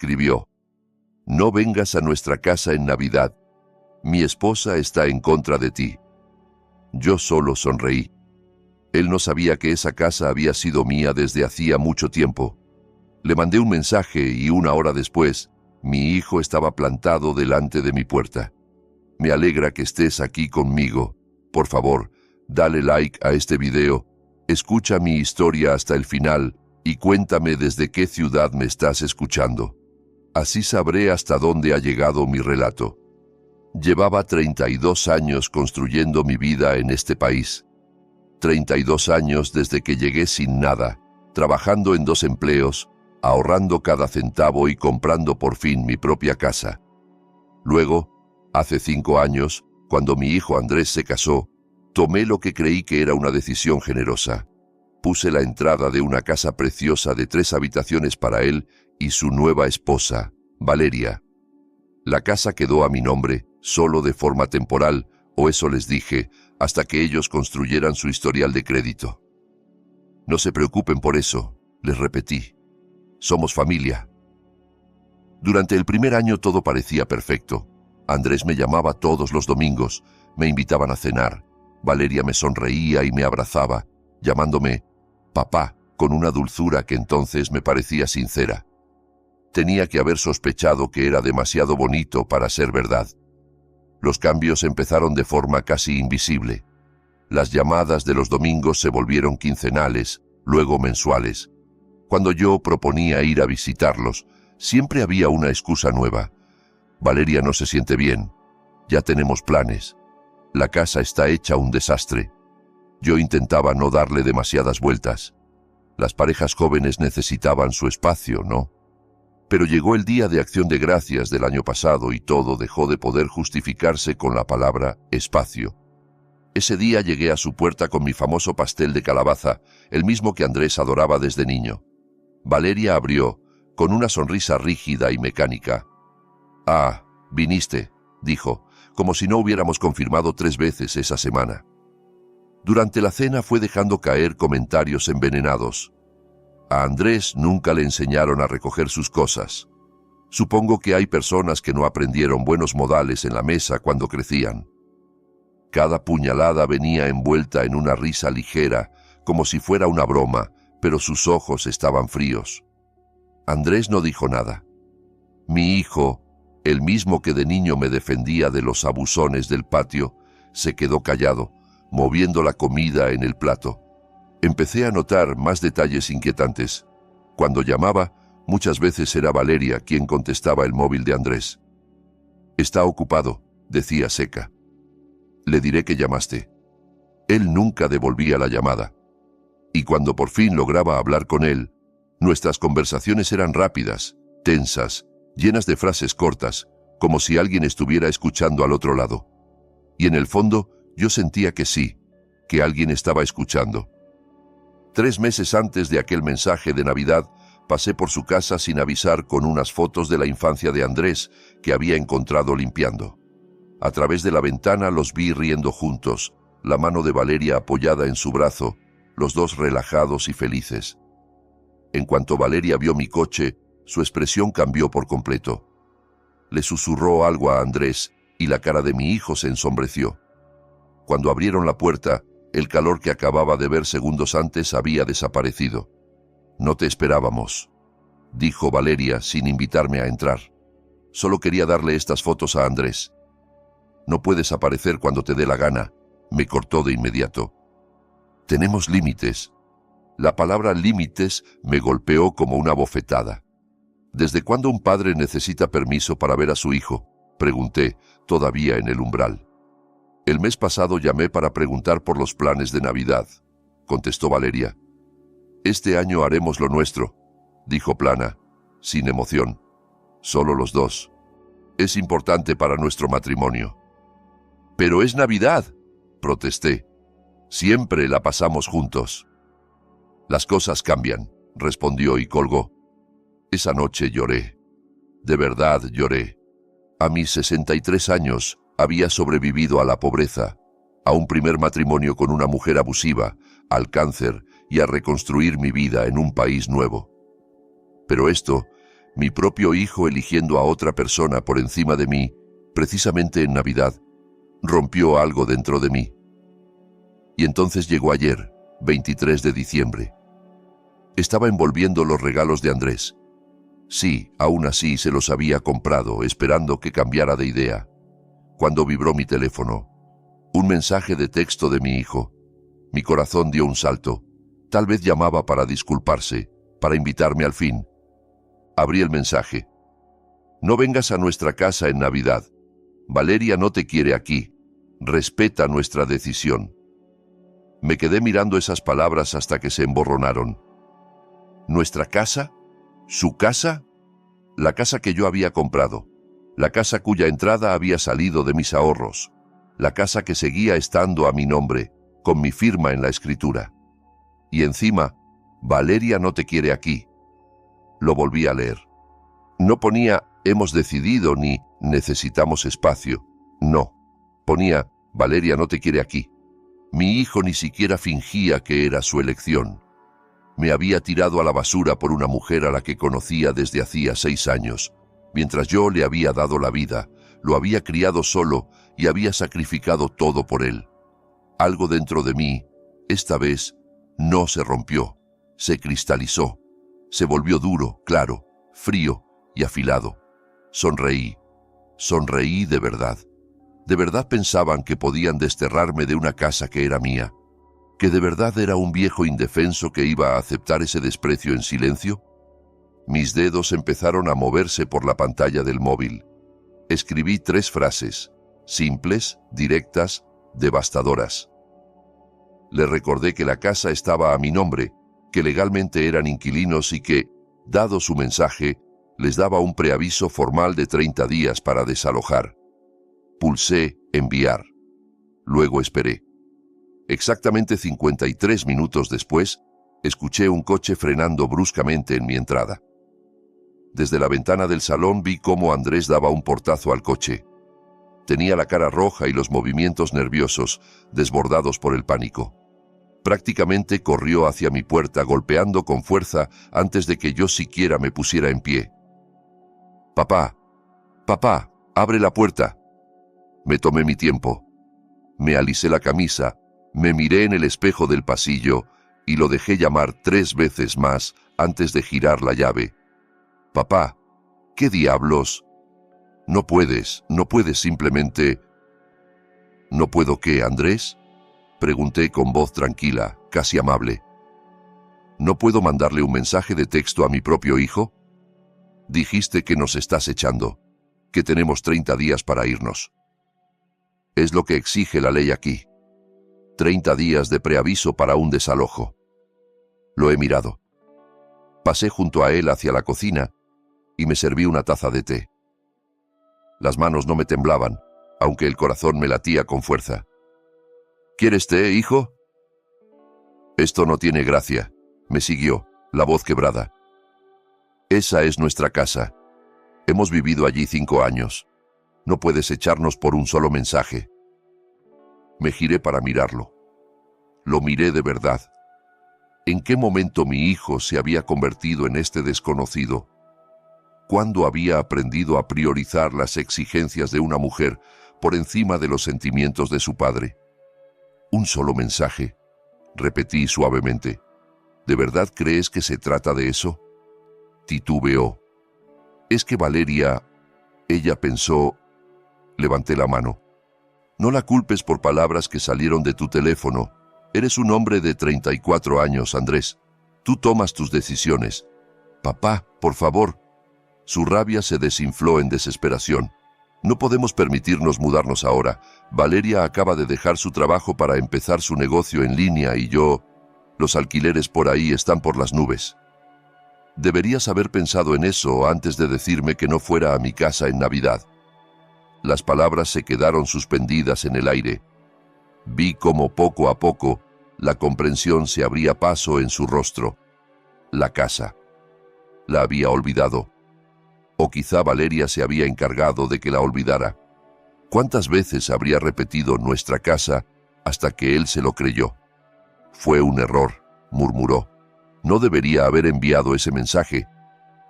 escribió: «No vengas a nuestra casa en Navidad. Mi esposa está en contra de ti». Yo solo sonreí. Él no sabía que esa casa había sido mía desde hacía mucho tiempo. Le mandé un mensaje y 1 hora después, mi hijo estaba plantado delante de mi puerta. Me alegra que estés aquí conmigo. Por favor, dale like a este video, escucha mi historia hasta el final y cuéntame desde qué ciudad me estás escuchando. Así sabré hasta dónde ha llegado mi relato. Llevaba 32 años construyendo mi vida en este país. 32 años desde que llegué sin nada, trabajando en 2 empleos, ahorrando cada centavo y comprando por fin mi propia casa. Luego, hace 5 años, cuando mi hijo Andrés se casó, tomé lo que creí que era una decisión generosa. Puse la entrada de una casa preciosa de 3 habitaciones para él y su nueva esposa, Valeria. La casa quedó a mi nombre, solo de forma temporal, o eso les dije, hasta que ellos construyeran su historial de crédito. No se preocupen por eso, les repetí. Somos familia. Durante el primer año todo parecía perfecto. Andrés me llamaba todos los domingos, me invitaban a cenar. Valeria me sonreía y me abrazaba, llamándome papá, con una dulzura que entonces me parecía sincera. Tenía que haber sospechado que era demasiado bonito para ser verdad. Los cambios empezaron de forma casi invisible. Las llamadas de los domingos se volvieron quincenales, luego mensuales. Cuando yo proponía ir a visitarlos, siempre había una excusa nueva. Valeria no se siente bien. Ya tenemos planes. La casa está hecha un desastre. Yo intentaba no darle demasiadas vueltas. Las parejas jóvenes necesitaban su espacio, ¿no? Pero llegó el Día de Acción de Gracias del año pasado y todo dejó de poder justificarse con la palabra espacio. Ese día llegué a su puerta con mi famoso pastel de calabaza, el mismo que Andrés adoraba desde niño. Valeria abrió, con una sonrisa rígida y mecánica. «Ah, viniste», dijo, como si no hubiéramos confirmado 3 veces esa semana. Durante la cena fue dejando caer comentarios envenenados. A Andrés nunca le enseñaron a recoger sus cosas. Supongo que hay personas que no aprendieron buenos modales en la mesa cuando crecían. Cada puñalada venía envuelta en una risa ligera, como si fuera una broma, pero sus ojos estaban fríos. Andrés no dijo nada. Mi hijo, el mismo que de niño me defendía de los abusones del patio, se quedó callado, moviendo la comida en el plato. Empecé a notar más detalles inquietantes. Cuando llamaba, muchas veces era Valeria quien contestaba el móvil de Andrés. «Está ocupado», decía seca. «Le diré que llamaste». Él nunca devolvía la llamada. Y cuando por fin lograba hablar con él, nuestras conversaciones eran rápidas, tensas, llenas de frases cortas, como si alguien estuviera escuchando al otro lado. Y en el fondo, yo sentía que sí, que alguien estaba escuchando. 3 meses antes de aquel mensaje de Navidad, pasé por su casa sin avisar con unas fotos de la infancia de Andrés que había encontrado limpiando. A través de la ventana los vi riendo juntos, la mano de Valeria apoyada en su brazo, los dos relajados y felices. En cuanto Valeria vio mi coche, su expresión cambió por completo. Le susurró algo a Andrés y la cara de mi hijo se ensombreció. Cuando abrieron la puerta, el calor que acababa de ver segundos antes había desaparecido. «No te esperábamos», dijo Valeria sin invitarme a entrar. «Solo quería darle estas fotos a Andrés». «No puedes aparecer cuando te dé la gana», me cortó de inmediato. «Tenemos límites». La palabra límites me golpeó como una bofetada. «¿Desde cuándo un padre necesita permiso para ver a su hijo?», pregunté, todavía en el umbral. «El mes pasado llamé para preguntar por los planes de Navidad», contestó Valeria. «Este año haremos lo nuestro», dijo plana, sin emoción. «Solo los dos. Es importante para nuestro matrimonio». «Pero es Navidad», protesté. «Siempre la pasamos juntos». «Las cosas cambian», respondió y colgó. Esa noche lloré. De verdad lloré. A mis 63 años había sobrevivido a la pobreza, a un primer matrimonio con una mujer abusiva, al cáncer y a reconstruir mi vida en un país nuevo. Pero esto Mi propio hijo eligiendo a otra persona por encima de mí, precisamente en Navidad, rompió algo dentro de mí. Y entonces llegó ayer, 23 de diciembre. Estaba envolviendo los regalos de Andrés. Sí, aún así se los había comprado, esperando que cambiara de idea. Cuando vibró mi teléfono, un mensaje de texto de mi hijo. Mi corazón dio un salto. Tal vez llamaba para disculparse, para invitarme al fin. Abrí el mensaje. No vengas a nuestra casa en Navidad. Valeria no te quiere aquí. Respeta nuestra decisión. Me quedé mirando esas palabras hasta que se emborronaron. ¿Nuestra casa? ¿Su casa? La casa que yo había comprado. La casa cuya entrada había salido de mis ahorros. La casa que seguía estando a mi nombre, con mi firma en la escritura. Y encima, Valeria no te quiere aquí. Lo volví a leer. No ponía hemos decidido ni necesitamos espacio. No. Ponía Valeria no te quiere aquí. Mi hijo ni siquiera fingía que era su elección. Me había tirado a la basura por una mujer a la que conocía desde hacía 6 años, mientras yo le había dado la vida, lo había criado solo y había sacrificado todo por él. Algo dentro de mí, esta vez, no se rompió, se cristalizó, se volvió duro, claro, frío y afilado. Sonreí, sonreí de verdad. ¿De verdad pensaban que podían desterrarme de una casa que era mía? ¿Que de verdad era un viejo indefenso que iba a aceptar ese desprecio en silencio? Mis dedos empezaron a moverse por la pantalla del móvil. Escribí 3 frases, simples, directas, devastadoras. Le recordé que la casa estaba a mi nombre, que legalmente eran inquilinos y que, dado su mensaje, les daba un preaviso formal de 30 días para desalojar. Pulsé enviar. Luego esperé. Exactamente 53 minutos después, escuché un coche frenando bruscamente en mi entrada. Desde la ventana del salón vi cómo Andrés daba un portazo al coche. Tenía la cara roja y los movimientos nerviosos, desbordados por el pánico. Prácticamente corrió hacia mi puerta golpeando con fuerza antes de que yo siquiera me pusiera en pie. «Papá, papá, abre la puerta». Me tomé mi tiempo. Me alisé la camisa, me miré en el espejo del pasillo y lo dejé llamar 3 veces más antes de girar la llave. «Papá, ¿qué diablos? No puedes simplemente...» «¿No puedo qué, Andrés?», pregunté con voz tranquila, casi amable. «¿No puedo mandarle un mensaje de texto a mi propio hijo? Dijiste que nos estás echando, que tenemos 30 días para irnos. Es lo que exige la ley aquí. 30 días de preaviso para un desalojo». Lo he mirado. Pasé junto a él hacia la cocina y me serví una taza de té. Las manos no me temblaban, aunque el corazón me latía con fuerza. «¿Quieres té, hijo?» «Esto no tiene gracia», me siguió, la voz quebrada. «Esa es nuestra casa. Hemos vivido allí 5 años. No puedes echarnos por un solo mensaje». Me giré para mirarlo. Lo miré de verdad. ¿En qué momento mi hijo se había convertido en este desconocido? ¿Cuándo había aprendido a priorizar las exigencias de una mujer por encima de los sentimientos de su padre? «Un solo mensaje», repetí suavemente. «¿De verdad crees que se trata de eso?» Titubeó. «Es que Valeria...» Ella pensó... Levanté la mano. «No la culpes por palabras que salieron de tu teléfono. Eres un hombre de 34 años, Andrés. Tú tomas tus decisiones. Papá, por favor». Su rabia se desinfló en desesperación. «No podemos permitirnos mudarnos ahora. Valeria acaba de dejar su trabajo para empezar su negocio en línea y yo... Los alquileres por ahí están por las nubes. Deberías haber pensado en eso antes de decirme que no fuera a mi casa en Navidad». Las palabras se quedaron suspendidas en el aire. Vi cómo poco a poco la comprensión se abría paso en su rostro. La casa. La había olvidado. O quizá Valeria se había encargado de que la olvidara. ¿Cuántas veces habría repetido nuestra casa hasta que él se lo creyó? «Fue un error», murmuró. «No debería haber enviado ese mensaje.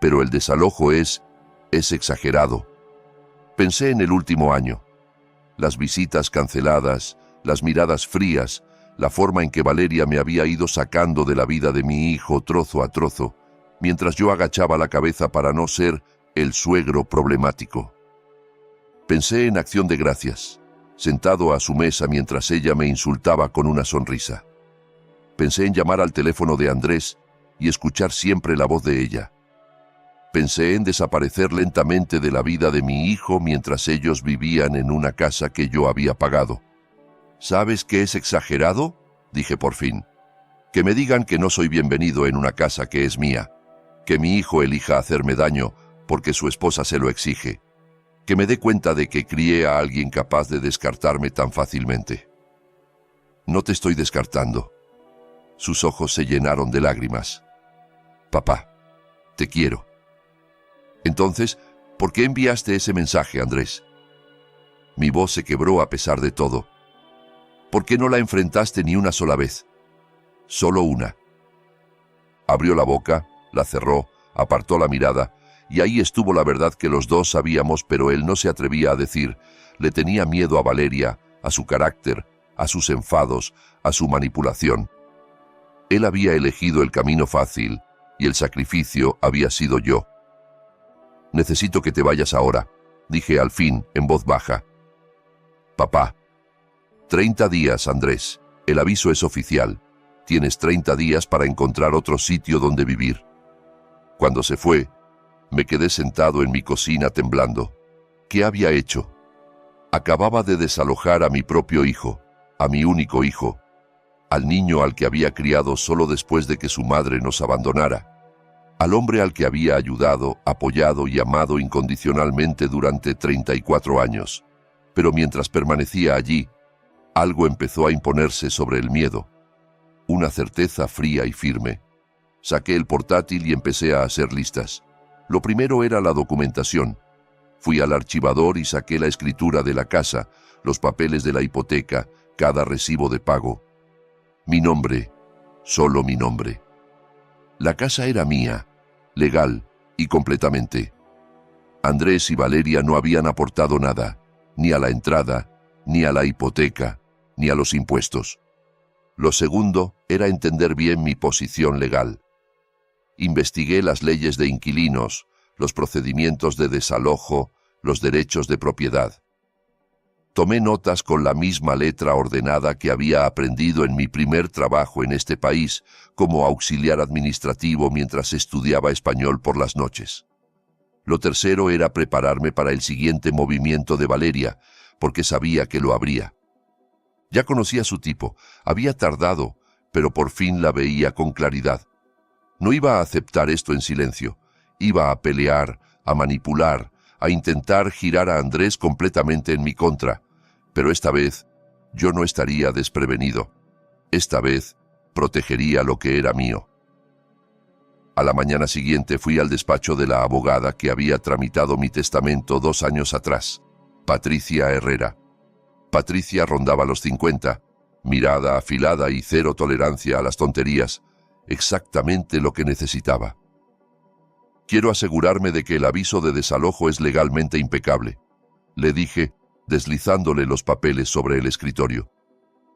Pero el desalojo es exagerado. Pensé en el último año. Las visitas canceladas, las miradas frías, la forma en que Valeria me había ido sacando de la vida de mi hijo trozo a trozo, mientras yo agachaba la cabeza para no ser el suegro problemático. Pensé en Acción de Gracias, sentado a su mesa mientras ella me insultaba con una sonrisa. Pensé en llamar al teléfono de Andrés y escuchar siempre la voz de ella. Pensé en desaparecer lentamente de la vida de mi hijo mientras ellos vivían en una casa que yo había pagado. ¿Sabes qué es exagerado?, dije por fin. Que me digan que no soy bienvenido en una casa que es mía, que mi hijo elija hacerme daño porque su esposa se lo exige, que me dé cuenta de que crié a alguien capaz de descartarme tan fácilmente. No te estoy descartando. Sus ojos se llenaron de lágrimas. Papá, te quiero. Entonces, ¿por qué enviaste ese mensaje, Andrés? Mi voz se quebró a pesar de todo. ¿Por qué no la enfrentaste ni una sola vez? Solo una. Abrió la boca, la cerró, apartó la mirada, y ahí estuvo la verdad que los dos sabíamos, pero él no se atrevía a decir. Le tenía miedo a Valeria, a su carácter, a sus enfados, a su manipulación. Él había elegido el camino fácil, y el sacrificio había sido yo. Necesito que te vayas ahora, dije al fin, en voz baja. Papá. 30 días, Andrés. El aviso es oficial. Tienes 30 días para encontrar otro sitio donde vivir. Cuando se fue, me quedé sentado en mi cocina temblando. ¿Qué había hecho? Acababa de desalojar a mi propio hijo, a mi único hijo, al niño al que había criado solo después de que su madre nos abandonara, al hombre al que había ayudado, apoyado y amado incondicionalmente durante 34 años. Pero mientras permanecía allí, algo empezó a imponerse sobre el miedo. Una certeza fría y firme. Saqué el portátil y empecé a hacer listas. Lo primero era la documentación. Fui al archivador y saqué la escritura de la casa, los papeles de la hipoteca, cada recibo de pago. Mi nombre, solo mi nombre. La casa era mía, legal y completamente. Andrés y Valeria no habían aportado nada, ni a la entrada, ni a la hipoteca, ni a los impuestos. Lo segundo era entender bien mi posición legal. Investigué las leyes de inquilinos, los procedimientos de desalojo, los derechos de propiedad. Tomé notas con la misma letra ordenada que había aprendido en mi primer trabajo en este país como auxiliar administrativo mientras estudiaba español por las noches. Lo tercero era prepararme para el siguiente movimiento de Valeria, porque sabía que lo habría. Ya conocía su tipo, había tardado, pero por fin la veía con claridad. No iba a aceptar esto en silencio, iba a pelear, a manipular, a intentar girar a Andrés completamente en mi contra, pero esta vez yo no estaría desprevenido. Esta vez protegería lo que era mío. A la mañana siguiente fui al despacho de la abogada que había tramitado mi testamento 2 años atrás, Patricia Herrera. Patricia rondaba los 50, mirada afilada y cero tolerancia a las tonterías, exactamente lo que necesitaba. Quiero asegurarme de que el aviso de desalojo es legalmente impecable, le dije, deslizándole los papeles sobre el escritorio.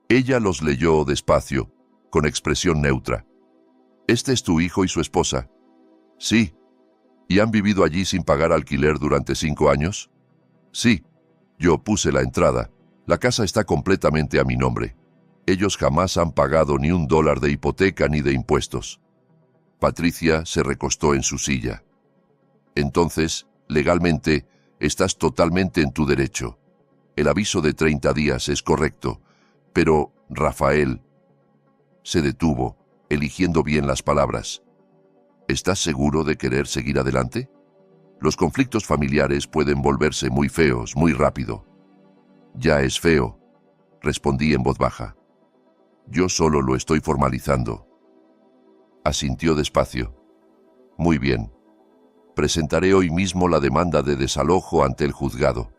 Ella los leyó despacio, con expresión neutra. ¿Este es tu hijo y su esposa? Sí. ¿Y han vivido allí sin pagar alquiler durante 5 años? Sí. Yo puse la entrada. La casa está completamente a mi nombre. Ellos jamás han pagado ni $1 de hipoteca ni de impuestos. Patricia se recostó en su silla. Entonces, legalmente, estás totalmente en tu derecho. El aviso de 30 días es correcto, pero, Rafael, se detuvo, eligiendo bien las palabras. ¿Estás seguro de querer seguir adelante? Los conflictos familiares pueden volverse muy feos, muy rápido. Ya es feo, respondí en voz baja. Yo solo lo estoy formalizando. Asintió despacio. Muy bien. Presentaré hoy mismo la demanda de desalojo ante el juzgado.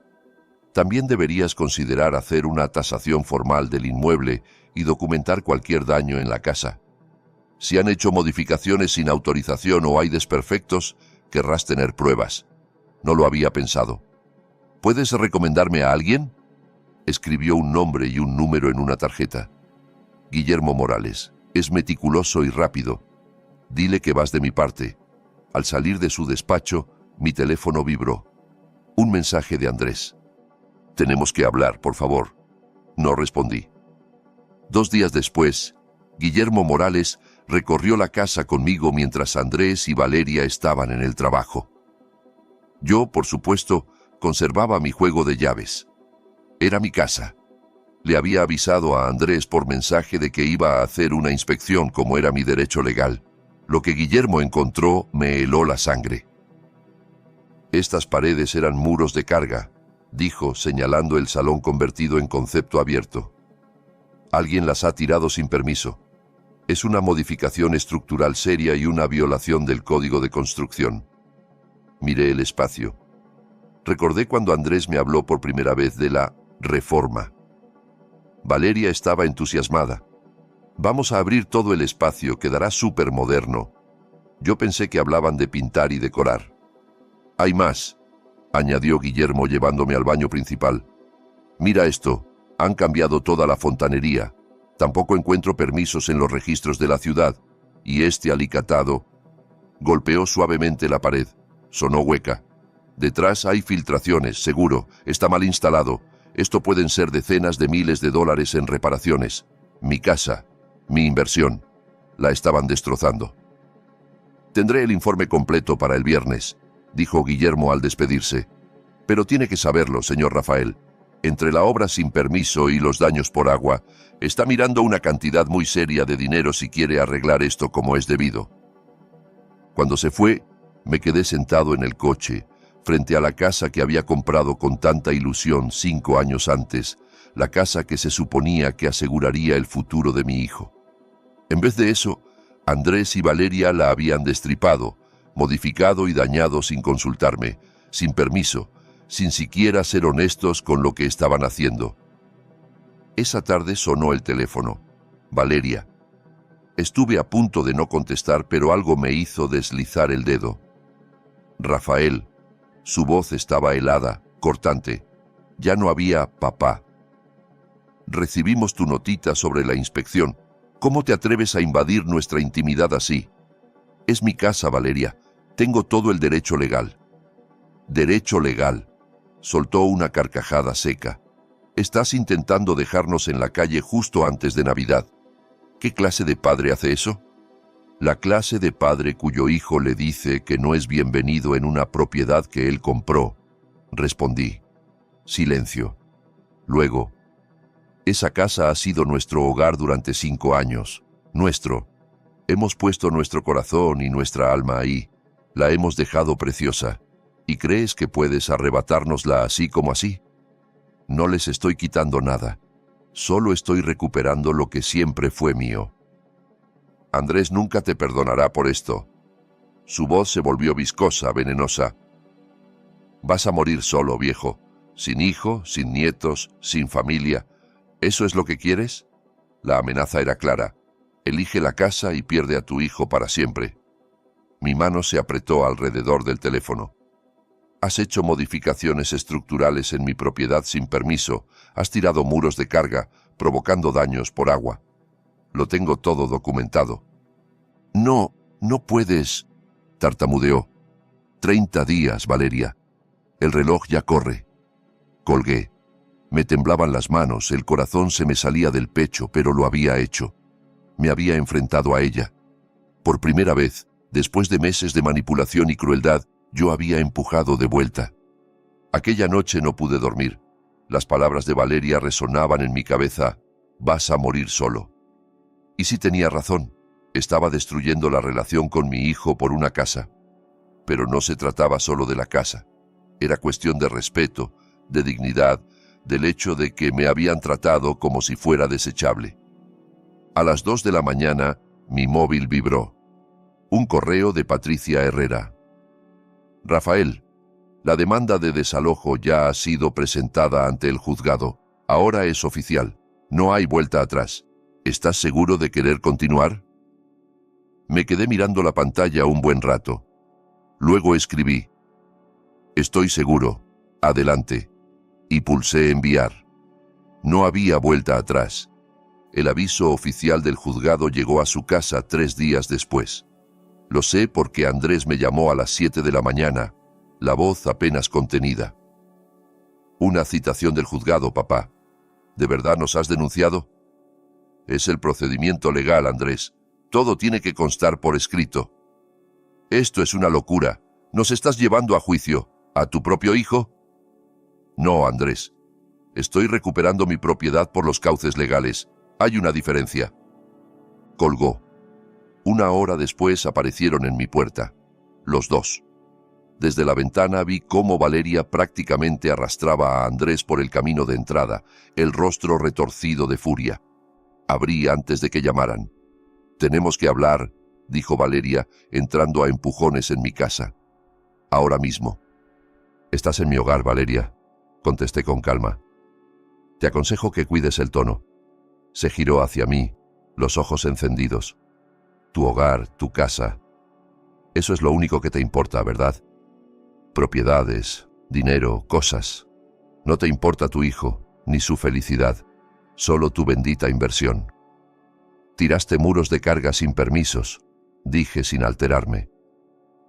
También deberías considerar hacer una tasación formal del inmueble y documentar cualquier daño en la casa. Si han hecho modificaciones sin autorización o hay desperfectos, Querrás tener pruebas. No lo había pensado. ¿Puedes recomendarme a alguien? Escribió un nombre y un número en una tarjeta. Guillermo Morales. Es meticuloso y rápido. Dile que vas de mi parte. Al salir de su despacho, mi teléfono vibró. Un mensaje de Andrés. Tenemos que hablar, por favor. No respondí. 2 días después, Guillermo Morales recorrió la casa conmigo mientras Andrés y Valeria estaban en el trabajo. Yo, por supuesto, conservaba mi juego de llaves. Era mi casa. Le había avisado a Andrés por mensaje de que iba a hacer una inspección como era mi derecho legal. Lo que Guillermo encontró me heló la sangre. Estas paredes eran muros de carga, dijo, señalando el salón convertido en concepto abierto. Alguien las ha tirado sin permiso. Es una modificación estructural seria y una violación del código de construcción. Miré el espacio. Recordé cuando Andrés me habló por primera vez de la reforma. Valeria estaba entusiasmada. Vamos a abrir todo el espacio, quedará súper moderno. Yo pensé que hablaban de pintar y decorar. Hay más, añadió Guillermo llevándome al baño principal. Mira esto, han cambiado toda la fontanería. Tampoco encuentro permisos en los registros de la ciudad. Y este alicatado golpeó suavemente la pared. Sonó hueca. Detrás hay filtraciones, seguro. Está mal instalado. Esto pueden ser decenas de miles de dólares en reparaciones. Mi casa, mi inversión, la estaban destrozando. Tendré el informe completo para el viernes, dijo Guillermo al despedirse. Pero tiene que saberlo, señor Rafael. Entre la obra sin permiso y los daños por agua, está mirando una cantidad muy seria de dinero si quiere arreglar esto como es debido. Cuando se fue, me quedé sentado en el coche, frente a la casa que había comprado con tanta ilusión 5 años antes, la casa que se suponía que aseguraría el futuro de mi hijo. En vez de eso, Andrés y Valeria la habían destripado, modificado y dañado sin consultarme, sin permiso, sin siquiera ser honestos con lo que estaban haciendo. Esa tarde sonó el teléfono. Valeria. Estuve a punto de no contestar, pero algo me hizo deslizar el dedo. Rafael. Su voz estaba helada, cortante. Ya no había papá. Recibimos tu notita sobre la inspección. ¿Cómo te atreves a invadir nuestra intimidad así? Es mi casa, Valeria. Tengo todo el derecho legal. Derecho legal. Soltó una carcajada seca. Estás intentando dejarnos en la calle justo antes de Navidad. ¿Qué clase de padre hace eso? La clase de padre cuyo hijo le dice que no es bienvenido en una propiedad que él compró. Respondí. Silencio. Luego, esa casa ha sido nuestro hogar durante 5 años. Nuestro. Hemos puesto nuestro corazón y nuestra alma ahí. La hemos dejado preciosa. ¿Y crees que puedes arrebatárnosla así como así? No les estoy quitando nada. Solo estoy recuperando lo que siempre fue mío. Andrés nunca te perdonará por esto. Su voz se volvió viscosa, venenosa. Vas a morir solo, viejo. Sin hijo, sin nietos, sin familia. ¿Eso es lo que quieres? La amenaza era clara. Elige la casa y pierde a tu hijo para siempre. Mi mano se apretó alrededor del teléfono. Has hecho modificaciones estructurales en mi propiedad sin permiso. Has tirado muros de carga, provocando daños por agua. Lo tengo todo documentado. No puedes, tartamudeó. 30 días, Valeria. El reloj ya corre. Colgué. Me temblaban las manos, el corazón se me salía del pecho, pero lo había hecho. Me había enfrentado a ella. Por primera vez, después de meses de manipulación y crueldad, yo había empujado de vuelta. Aquella noche no pude dormir. Las palabras de Valeria resonaban en mi cabeza. Vas a morir solo. Y sí tenía razón. Estaba destruyendo la relación con mi hijo por una casa. Pero no se trataba solo de la casa. Era cuestión de respeto, de dignidad, del hecho de que me habían tratado como si fuera desechable. A las 2 de la mañana, mi móvil vibró. Un correo de Patricia Herrera. Rafael, la demanda de desalojo ya ha sido presentada ante el juzgado. Ahora es oficial. No hay vuelta atrás. ¿Estás seguro de querer continuar? Me quedé mirando la pantalla un buen rato. Luego escribí: «Estoy seguro. Adelante». Y pulsé enviar. No había vuelta atrás. El aviso oficial del juzgado llegó a su casa 3 días después. Lo sé porque Andrés me llamó a las 7 de la mañana, la voz apenas contenida. «Una citación del juzgado, papá. ¿De verdad nos has denunciado?» «Es el procedimiento legal, Andrés. Todo tiene que constar por escrito». «Esto es una locura. ¿Nos estás llevando a juicio? ¿A tu propio hijo?» «No, Andrés. Estoy recuperando mi propiedad por los cauces legales. Hay una diferencia». Colgó. 1 hora después aparecieron en mi puerta, los dos. Desde la ventana vi cómo Valeria prácticamente arrastraba a Andrés por el camino de entrada, el rostro retorcido de furia. Abrí antes de que llamaran. «Tenemos que hablar», dijo Valeria, entrando a empujones en mi casa. «Ahora mismo». «Estás en mi hogar, Valeria», contesté con calma. «Te aconsejo que cuides el tono». Se giró hacia mí, los ojos encendidos. «Tu hogar, tu casa. Eso es lo único que te importa, ¿verdad? Propiedades, dinero, cosas. No te importa tu hijo, ni su felicidad, solo tu bendita inversión. Tiraste muros de carga sin permisos», dije sin alterarme.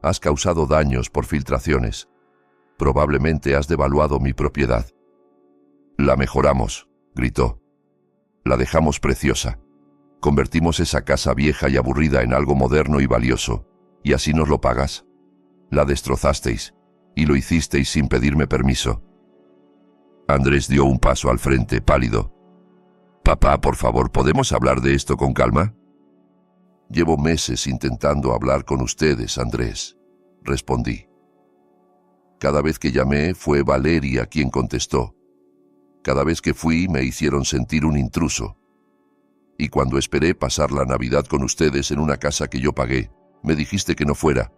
«Has causado daños por filtraciones. Probablemente has devaluado mi propiedad». «La mejoramos», gritó. «La dejamos preciosa. Convertimos esa casa vieja y aburrida en algo moderno y valioso, y así nos lo pagas. La destrozasteis, y lo hicisteis sin pedirme permiso». Andrés dio un paso al frente, pálido. «Papá, por favor, ¿podemos hablar de esto con calma?» «Llevo meses intentando hablar con ustedes, Andrés», respondí. Cada vez que llamé fue Valeria quien contestó. Cada vez que fui me hicieron sentir un intruso. Y cuando esperé pasar la Navidad con ustedes en una casa que yo pagué, me dijiste que no fuera.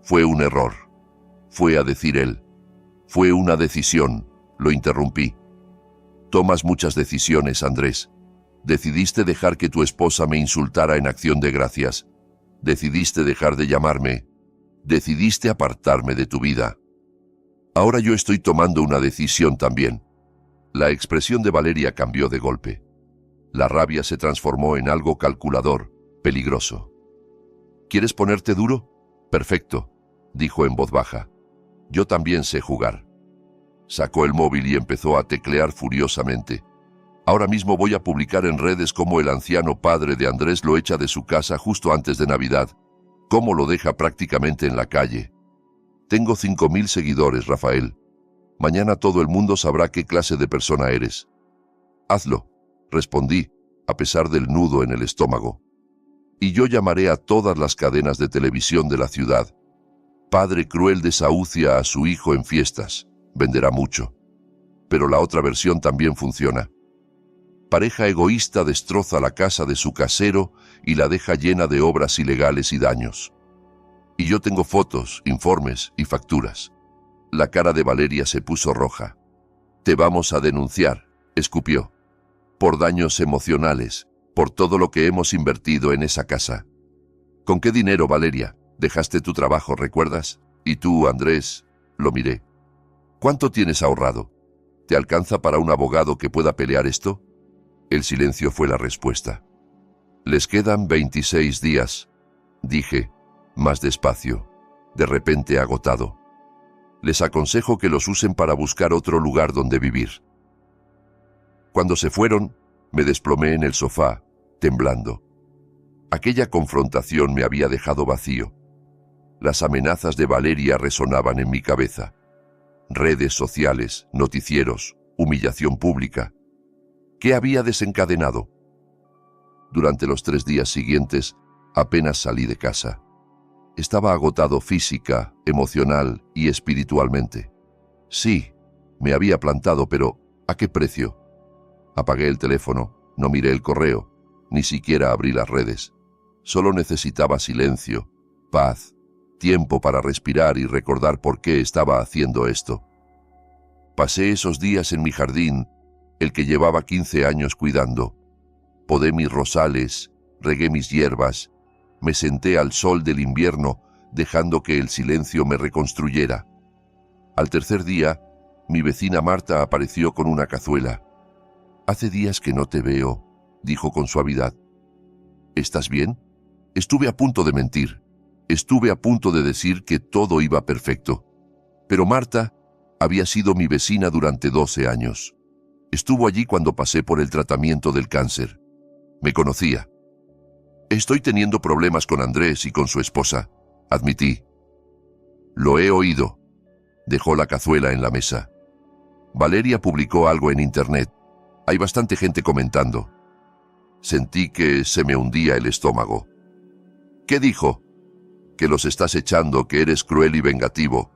«Fue un error», fue a decir él. «Fue una decisión», lo interrumpí. «Tomas muchas decisiones, Andrés. Decidiste dejar que tu esposa me insultara en acción de gracias. Decidiste dejar de llamarme. Decidiste apartarme de tu vida. Ahora yo estoy tomando una decisión también». La expresión de Valeria cambió de golpe. La rabia se transformó en algo calculador, peligroso. «¿Quieres ponerte duro? Perfecto», dijo en voz baja. «Yo también sé jugar». Sacó el móvil y empezó a teclear furiosamente. «Ahora mismo voy a publicar en redes cómo el anciano padre de Andrés lo echa de su casa justo antes de Navidad, cómo lo deja prácticamente en la calle. Tengo 5.000 seguidores, Rafael. Mañana todo el mundo sabrá qué clase de persona eres». «Hazlo», respondí, a pesar del nudo en el estómago. «Y yo llamaré a todas las cadenas de televisión de la ciudad. Padre cruel desahucia a su hijo en fiestas. Venderá mucho. Pero la otra versión también funciona. Pareja egoísta destroza la casa de su casero y la deja llena de obras ilegales y daños. Y yo tengo fotos, informes y facturas». La cara de Valeria se puso roja. «Te vamos a denunciar», escupió. «Por daños emocionales, por todo lo que hemos invertido en esa casa». «¿Con qué dinero, Valeria? Dejaste tu trabajo, ¿recuerdas? Y tú, Andrés», lo miré. «¿Cuánto tienes ahorrado? ¿Te alcanza para un abogado que pueda pelear esto?» El silencio fue la respuesta. «Les quedan 26 días», dije, más despacio, de repente agotado. «Les aconsejo que los usen para buscar otro lugar donde vivir». Cuando se fueron, me desplomé en el sofá, temblando. Aquella confrontación me había dejado vacío. Las amenazas de Valeria resonaban en mi cabeza. Redes sociales, noticieros, humillación pública. ¿Qué había desencadenado? Durante los 3 días siguientes, apenas salí de casa. Estaba agotado física, emocional y espiritualmente. Sí, me había plantado, pero ¿a qué precio? Apagué el teléfono, no miré el correo, ni siquiera abrí las redes. Solo necesitaba silencio, paz, tiempo para respirar y recordar por qué estaba haciendo esto. Pasé esos días en mi jardín, el que llevaba 15 años cuidando. Podé mis rosales, regué mis hierbas, me senté al sol del invierno dejando que el silencio me reconstruyera. Al tercer día, mi vecina Marta apareció con una cazuela. «Hace días que no te veo», dijo con suavidad. «¿Estás bien?» Estuve a punto de mentir. Estuve a punto de decir que todo iba perfecto. Pero Marta había sido mi vecina durante 12 años. Estuvo allí cuando pasé por el tratamiento del cáncer. Me conocía. «Estoy teniendo problemas con Andrés y con su esposa», admití. «Lo he oído». Dejó la cazuela en la mesa. «Valeria publicó algo en internet. Hay bastante gente comentando». Sentí que se me hundía el estómago. «¿Qué dijo?» «Que los estás echando, que eres cruel y vengativo».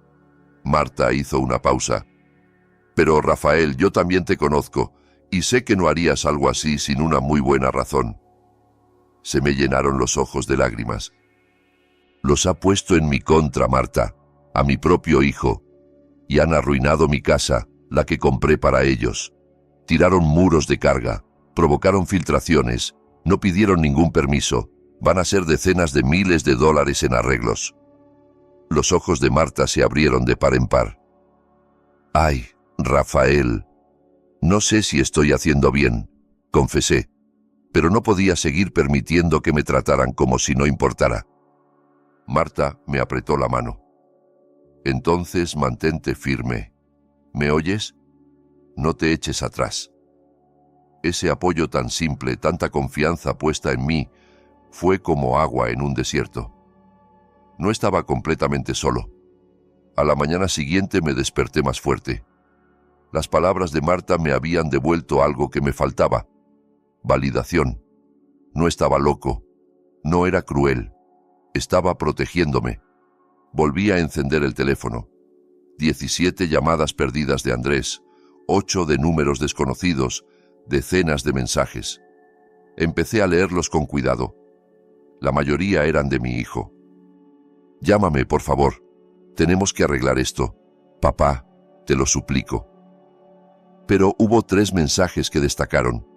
Marta hizo una pausa. «Pero, Rafael, yo también te conozco, y sé que no harías algo así sin una muy buena razón». Se me llenaron los ojos de lágrimas. «Los ha puesto en mi contra, Marta, a mi propio hijo, y han arruinado mi casa, la que compré para ellos. Tiraron muros de carga, provocaron filtraciones, no pidieron ningún permiso. Van a ser decenas de miles de dólares en arreglos». Los ojos de Marta se abrieron de par en par. «Ay, Rafael, no sé si estoy haciendo bien», confesé, pero no podía seguir permitiendo que me trataran como si no importara. Marta me apretó la mano. «Entonces mantente firme. ¿Me oyes? No te eches atrás». Ese apoyo tan simple, tanta confianza puesta en mí, fue como agua en un desierto. No estaba completamente solo. A la mañana siguiente me desperté más fuerte. Las palabras de Marta me habían devuelto algo que me faltaba: validación. No estaba loco. No era cruel. Estaba protegiéndome. Volví a encender el teléfono. 17 llamadas perdidas de Andrés, 8 de números desconocidos, decenas de mensajes. Empecé a leerlos con cuidado. La mayoría eran de mi hijo. «Llámame, por favor. Tenemos que arreglar esto. Papá, te lo suplico». Pero hubo 3 mensajes que destacaron.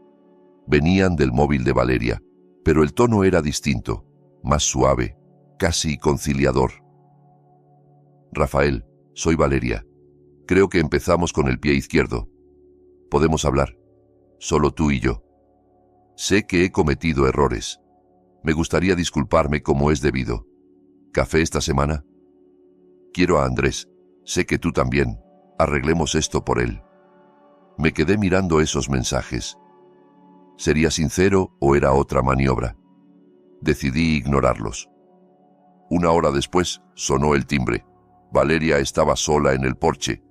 Venían del móvil de Valeria, pero el tono era distinto, más suave, casi conciliador. «Rafael, soy Valeria. Creo que empezamos con el pie izquierdo. Podemos hablar. Solo tú y yo. Sé que he cometido errores. Me gustaría disculparme como es debido. ¿Café esta semana? Quiero a Andrés. Sé que tú también. Arreglemos esto por él». Me quedé mirando esos mensajes. ¿Sería sincero o era otra maniobra? Decidí ignorarlos. 1 hora después sonó el timbre. Valeria estaba sola en el porche.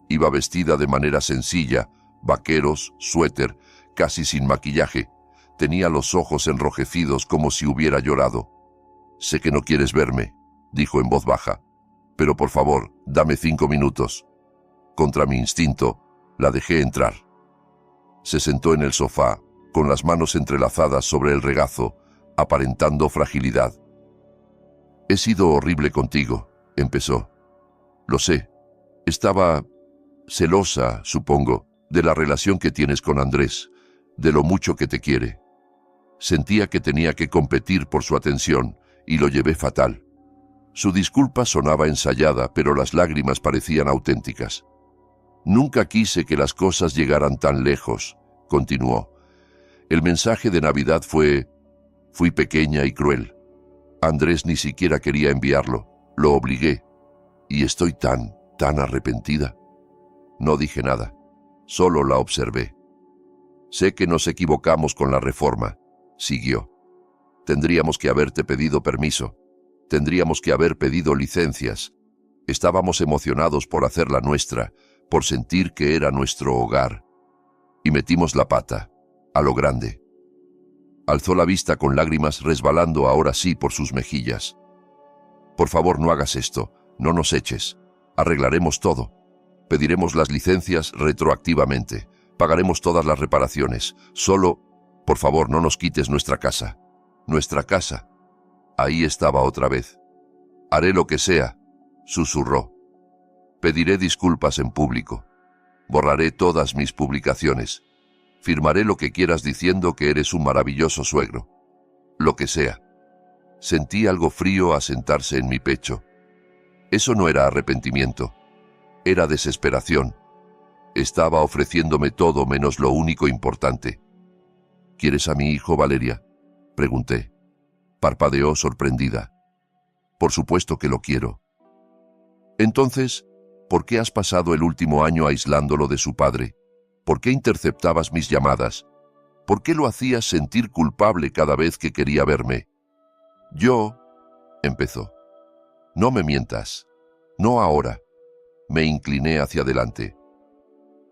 Iba vestida de manera sencilla, vaqueros, suéter, casi sin maquillaje. Tenía los ojos enrojecidos como si hubiera llorado. «Sé que no quieres verme», dijo en voz baja, «pero por favor, dame 5 minutos». Contra mi instinto, la dejé entrar. Se sentó en el sofá, con las manos entrelazadas sobre el regazo, aparentando fragilidad. «He sido horrible contigo», empezó. «Lo sé. Estaba celosa, supongo, de la relación que tienes con Andrés, de lo mucho que te quiere. Sentía que tenía que competir por su atención y lo llevé fatal». Su disculpa sonaba ensayada, pero las lágrimas parecían auténticas. «Nunca quise que las cosas llegaran tan lejos», continuó. «El mensaje de Navidad fue: fui pequeña y cruel. Andrés ni siquiera quería enviarlo. Lo obligué. Y estoy tan arrepentida». No dije nada. Solo la observé. «Sé que nos equivocamos con la reforma», siguió. «Tendríamos que haberte pedido permiso. Tendríamos que haber pedido licencias. Estábamos emocionados por hacer la nuestra, por sentir que era nuestro hogar. Y metimos la pata, a lo grande». Alzó la vista con lágrimas resbalando ahora sí por sus mejillas. «Por favor, no hagas esto. No nos eches. Arreglaremos todo. Pediremos las licencias retroactivamente. Pagaremos todas las reparaciones. Solo, por favor, no nos quites nuestra casa». «Nuestra casa». Ahí estaba otra vez. «Haré lo que sea», susurró. «Pediré disculpas en público. Borraré todas mis publicaciones. Firmaré lo que quieras diciendo que eres un maravilloso suegro. Lo que sea». Sentí algo frío asentarse en mi pecho. Eso no era arrepentimiento, era desesperación. Estaba ofreciéndome todo menos lo único importante. ¿Quieres a mi hijo, Valeria?, pregunté. Parpadeó sorprendida. Por supuesto que lo quiero. Entonces, ¿por qué has pasado el último año aislándolo de su padre? ¿Por qué interceptabas mis llamadas? ¿Por qué lo hacías sentir culpable cada vez que quería verme? Yo, empezó. No me mientas. No ahora. Me incliné hacia adelante.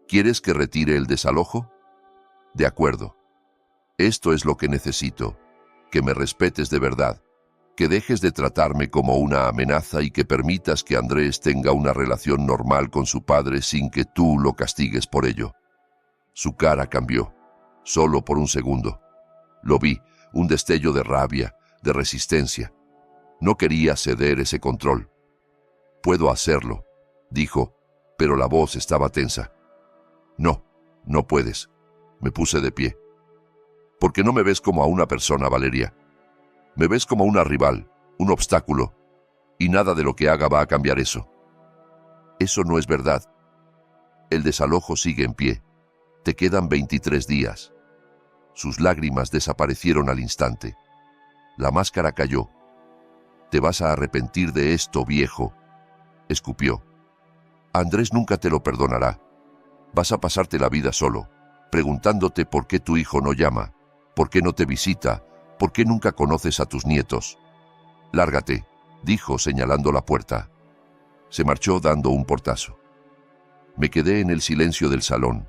¿Quieres que retire el desalojo? De acuerdo. Esto es lo que necesito. Que me respetes de verdad. Que dejes de tratarme como una amenaza y que permitas que Andrés tenga una relación normal con su padre sin que tú lo castigues por ello. Su cara cambió, solo por un segundo. Lo vi, un destello de rabia, de resistencia. No quería ceder ese control. Puedo hacerlo, dijo, pero la voz estaba tensa. No, no puedes. Me puse de pie. Porque no me ves como a una persona, Valeria. Me ves como una rival, un obstáculo, y nada de lo que haga va a cambiar eso. Eso no es verdad. El desalojo sigue en pie. Te quedan 23 días. Sus lágrimas desaparecieron al instante. La máscara cayó. Te vas a arrepentir de esto, viejo, escupió. Andrés nunca te lo perdonará. Vas a pasarte la vida solo, preguntándote por qué tu hijo no llama, por qué no te visita, por qué nunca conoces a tus nietos. Lárgate, dijo señalando la puerta. Se marchó dando un portazo. Me quedé en el silencio del salón,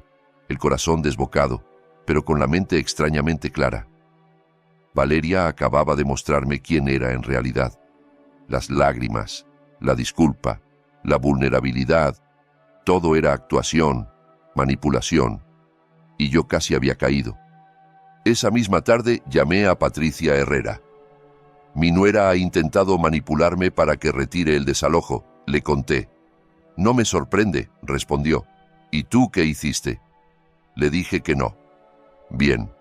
el corazón desbocado, pero con la mente extrañamente clara. Valeria acababa de mostrarme quién era en realidad. Las lágrimas, la disculpa, la vulnerabilidad, todo era actuación, manipulación, y yo casi había caído. Esa misma tarde llamé a Patricia Herrera. Mi nuera ha intentado manipularme para que retire el desalojo, le conté. No me sorprende, respondió. ¿Y tú qué hiciste? Le dije que no. Bien.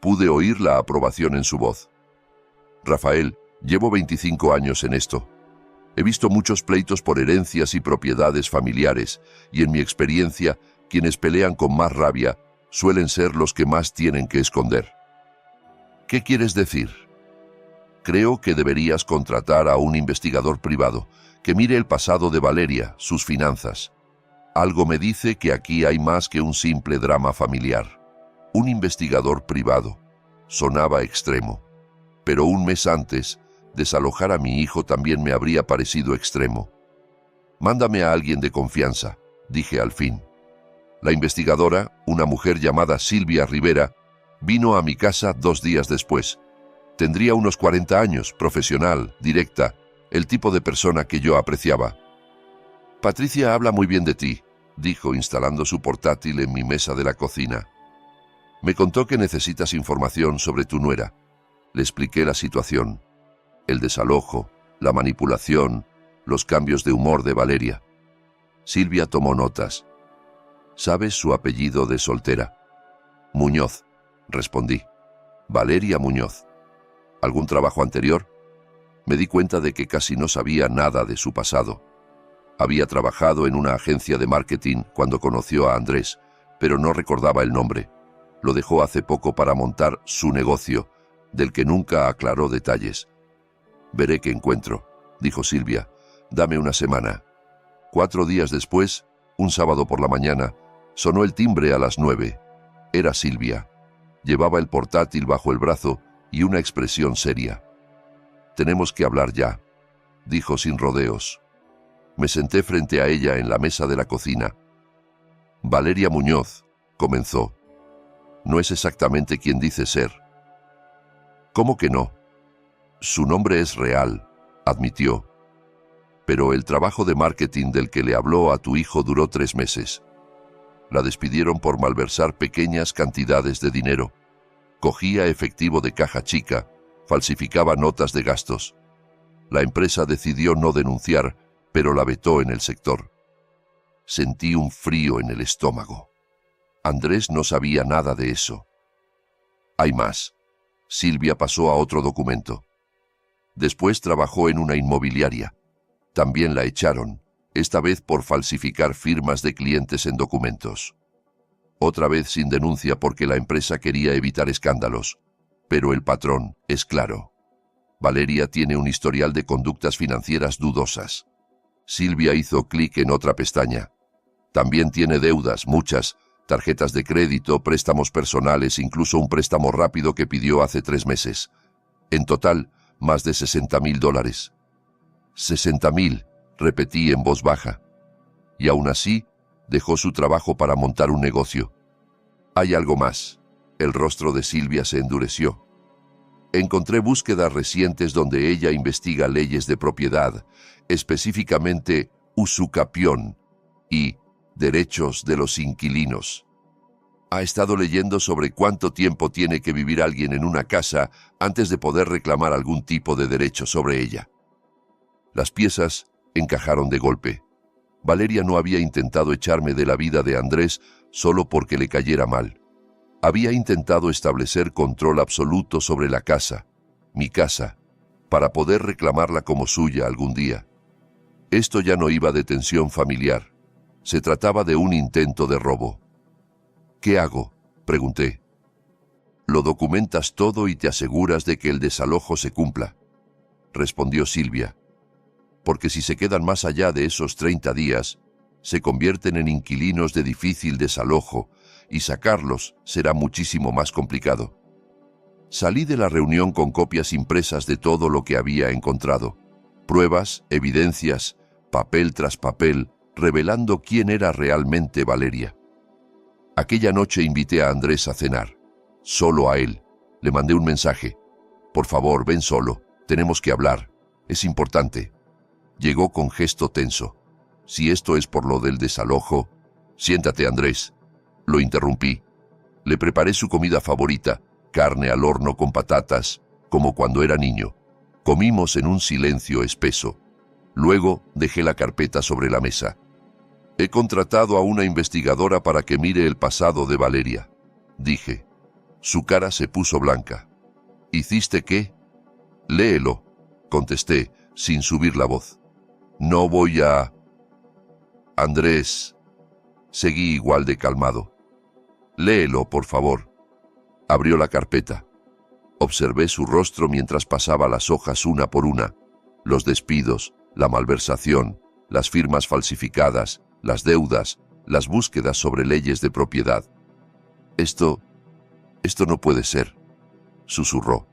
Pude oír la aprobación en su voz. Rafael, llevo 25 años en esto. He visto muchos pleitos por herencias y propiedades familiares, y en mi experiencia, quienes pelean con más rabia suelen ser los que más tienen que esconder. ¿Qué quieres decir? Creo que deberías contratar a un investigador privado que mire el pasado de Valeria, sus finanzas. Algo me dice que aquí hay más que un simple drama familiar. Un investigador privado. Sonaba extremo. Pero un mes antes, desalojar a mi hijo también me habría parecido extremo. Mándame a alguien de confianza, dije al fin. La investigadora, una mujer llamada Silvia Rivera, vino a mi casa 2 días después. Tendría unos 40 años, profesional, directa, el tipo de persona que yo apreciaba. Patricia habla muy bien de ti, dijo instalando su portátil en mi mesa de la cocina. Me contó que necesitas información sobre tu nuera. Le expliqué la situación. El desalojo, la manipulación, los cambios de humor de Valeria. Silvia tomó notas. ¿Sabes su apellido de soltera? Muñoz, respondí. Valeria Muñoz. ¿Algún trabajo anterior? Me di cuenta de que casi no sabía nada de su pasado. Había trabajado en una agencia de marketing cuando conoció a Andrés, pero no recordaba el nombre. Lo dejó hace poco para montar su negocio, del que nunca aclaró detalles. Veré qué encuentro, dijo Silvia. Dame una semana. 4 días después, un sábado por la mañana, sonó el timbre a las 9. Era Silvia. Llevaba el portátil bajo el brazo y una expresión seria. Tenemos que hablar ya, dijo sin rodeos. Me senté frente a ella en la mesa de la cocina. Valeria Muñoz, comenzó. No es exactamente quien dice ser. ¿Cómo que no? Su nombre es real, admitió. Pero el trabajo de marketing del que le habló a tu hijo duró 3 meses. La despidieron por malversar pequeñas cantidades de dinero. Cogía efectivo de caja chica, falsificaba notas de gastos. La empresa decidió no denunciar, pero la vetó en el sector. Sentí un frío en el estómago. Andrés no sabía nada de eso. Hay más. Silvia pasó a otro documento. Después trabajó en una inmobiliaria. También la echaron, esta vez por falsificar firmas de clientes en documentos. Otra vez sin denuncia porque la empresa quería evitar escándalos. Pero el patrón es claro. Valeria tiene un historial de conductas financieras dudosas. Silvia hizo clic en otra pestaña. También tiene deudas, muchas, tarjetas de crédito, préstamos personales, incluso un préstamo rápido que pidió hace 3 meses. En total, más de $60.000. $60.000, repetí en voz baja. Y aún así, dejó su trabajo para montar un negocio. Hay algo más. El rostro de Silvia se endureció. Encontré búsquedas recientes donde ella investiga leyes de propiedad, específicamente usucapión y derechos de los inquilinos. Ha estado leyendo sobre cuánto tiempo tiene que vivir alguien en una casa antes de poder reclamar algún tipo de derecho sobre ella. Las piezas encajaron de golpe. Valeria no había intentado echarme de la vida de Andrés solo porque le cayera mal. Había intentado establecer control absoluto sobre la casa, mi casa, para poder reclamarla como suya algún día. Esto ya no iba de tensión familiar. Se trataba de un intento de robo. ¿Qué hago?, pregunté. Lo documentas todo y te aseguras de que el desalojo se cumpla, respondió Silvia. Porque si se quedan más allá de esos 30 días, se convierten en inquilinos de difícil desalojo y sacarlos será muchísimo más complicado. Salí de la reunión con copias impresas de todo lo que había encontrado. Pruebas, evidencias, papel tras papel, revelando quién era realmente Valeria. Aquella noche invité a Andrés a cenar. Solo a él. Le mandé un mensaje. Por favor, ven solo. Tenemos que hablar. Es importante. Llegó con gesto tenso. Si esto es por lo del desalojo... Siéntate, Andrés. Lo interrumpí. Le preparé su comida favorita, carne al horno con patatas, como cuando era niño. Comimos en un silencio espeso. Luego dejé la carpeta sobre la mesa. He contratado a una investigadora para que mire el pasado de Valeria, dije. Su cara se puso blanca. ¿Hiciste qué? Léelo, contesté, sin subir la voz. No voy a... Andrés, seguí igual de calmado. Léelo, por favor. Abrió la carpeta. Observé su rostro mientras pasaba las hojas una por una. Los despidos, la malversación, las firmas falsificadas, las deudas, las búsquedas sobre leyes de propiedad. Esto no puede ser, susurró.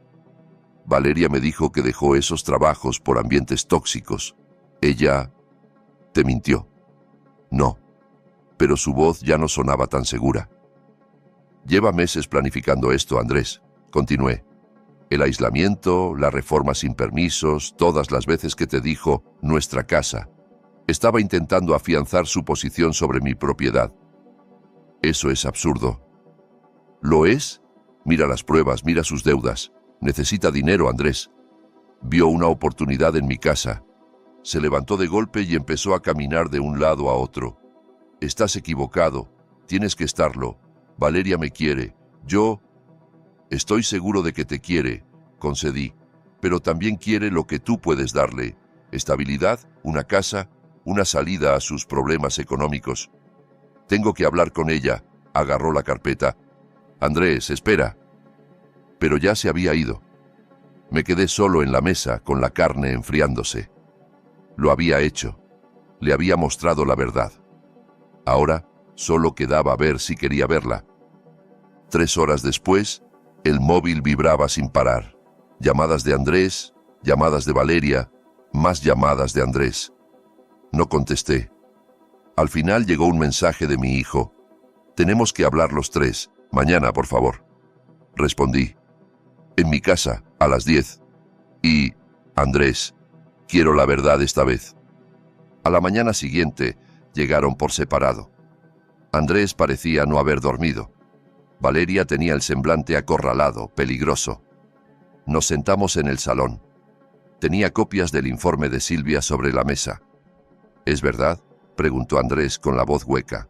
Valeria me dijo que dejó esos trabajos por ambientes tóxicos. Ella... ¿Te mintió? No, pero su voz ya no sonaba tan segura. Lleva meses planificando esto, Andrés, continué. El aislamiento, la reforma sin permisos, todas las veces que te dijo nuestra casa. Estaba intentando afianzar su posición sobre mi propiedad. Eso es absurdo. ¿Lo es? Mira las pruebas, mira sus deudas. Necesita dinero, Andrés. Vio una oportunidad en mi casa. Se levantó de golpe y empezó a caminar de un lado a otro. Estás equivocado. Tienes que estarlo. Valeria me quiere. Yo... Estoy seguro de que te quiere, concedí. Pero también quiere lo que tú puedes darle. Estabilidad, una casa, una salida a sus problemas económicos. Tengo que hablar con ella. Agarró la carpeta. Andrés, espera. Pero ya se había ido. Me quedé solo en la mesa con la carne enfriándose. Lo había hecho. Le había mostrado la verdad. Ahora solo quedaba ver si quería verla. 3 horas después, el móvil vibraba sin parar. Llamadas de Andrés, llamadas de Valeria, más llamadas de Andrés. No contesté. Al final llegó un mensaje de mi hijo. Tenemos que hablar los 3, mañana, por favor. Respondí. En mi casa, a las 10. Y, Andrés, quiero la verdad esta vez. A la mañana siguiente, llegaron por separado. Andrés parecía no haber dormido. Valeria tenía el semblante acorralado, peligroso. Nos sentamos en el salón. Tenía copias del informe de Silvia sobre la mesa. ¿Es verdad?, preguntó Andrés con la voz hueca.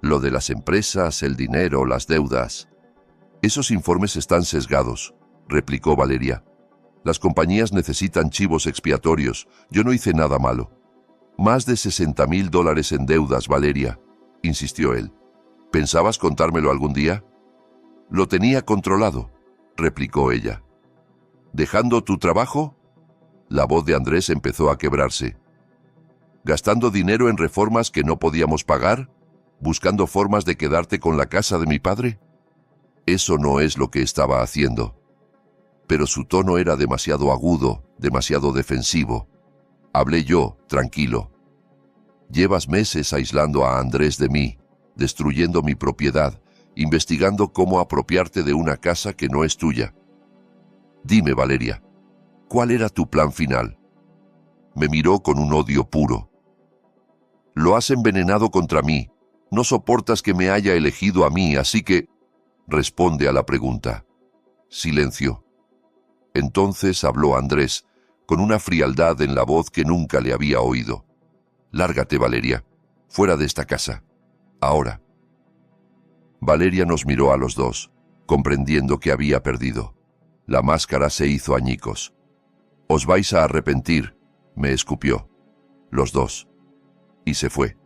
Lo de las empresas, el dinero, las deudas. Esos informes están sesgados, replicó Valeria. Las compañías necesitan chivos expiatorios. Yo no hice nada malo. Más de $60,000 en deudas, Valeria, insistió él. ¿Pensabas contármelo algún día? Lo tenía controlado, replicó ella. ¿Dejando tu trabajo? La voz de Andrés empezó a quebrarse. ¿Gastando dinero en reformas que no podíamos pagar? ¿Buscando formas de quedarte con la casa de mi padre? Eso no es lo que estaba haciendo. Pero su tono era demasiado agudo, demasiado defensivo. Hablé yo, tranquilo. Llevas meses aislando a Andrés de mí, destruyendo mi propiedad, investigando cómo apropiarte de una casa que no es tuya. Dime, Valeria, ¿cuál era tu plan final? Me miró con un odio puro. Lo has envenenado contra mí. No soportas que me haya elegido a mí, así que... Responde a la pregunta. Silencio. Entonces habló Andrés, con una frialdad en la voz que nunca le había oído. Lárgate, Valeria, fuera de esta casa. Ahora. Valeria nos miró a los dos, comprendiendo que había perdido. La máscara se hizo añicos. Os vais a arrepentir, me escupió. Los dos. Y se fue.